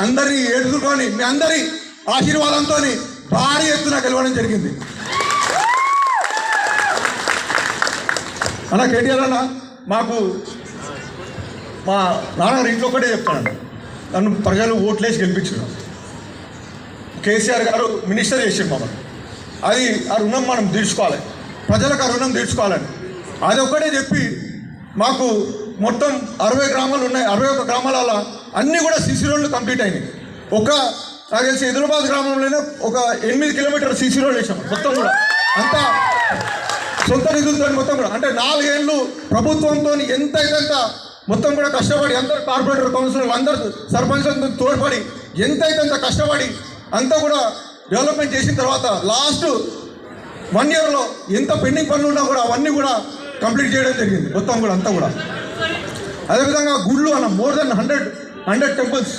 అందరినీ ఎదుర్కొని మీ అందరి ఆశీర్వాదంతో భారీ ఎత్తున గెలవడం జరిగింది. అన్న కేటీఆర్ అన్న, మాకు మా నాన్నగారు ఇంట్లో ఒకటే చెప్తానండి, నన్ను ప్రజలు ఓట్లేసి గెలిపించారు. కేసీఆర్ గారు మినిస్టర్ చేసారు మమ్మల్ని, అది ఆ రుణం మనం తీర్చుకోవాలి, ప్రజలకు ఆ రుణం తీర్చుకోవాలని అది ఒక్కటే చెప్పి మాకు మొత్తం 60 గ్రామాలు ఉన్నాయి. 61 గ్రామాల అన్నీ కూడా సీసీ రోడ్లు కంప్లీట్ అయినాయి. నాకు తెలిసి హైదరాబాద్ గ్రామంలోనే ఒక 8 కిలోమీటర్ల సీసీ రోడ్లు వేసాం మొత్తం కూడా, అంతా సొంత నిధులతో మొత్తం కూడా. అంటే 4 ఏళ్ళు ప్రభుత్వంతో ఎంతైతే మొత్తం కూడా కష్టపడి అందరు కార్పొరేటర్ కౌన్సిలర్లు అందరు సర్పంచ్లతో తోడ్పడి ఎంతైతే అంత కష్టపడి అంతా కూడా డెవలప్మెంట్ చేసిన తర్వాత లాస్ట్ 1 ఇయర్లో ఎంత పెండింగ్ పనులు ఉన్నా కూడా అవన్నీ కూడా కంప్లీట్ చేయడం జరిగింది మొత్తం కూడా అంతా కూడా. అదేవిధంగా గుళ్ళు అన్న మోర్ దెన్ 100 టెంపుల్స్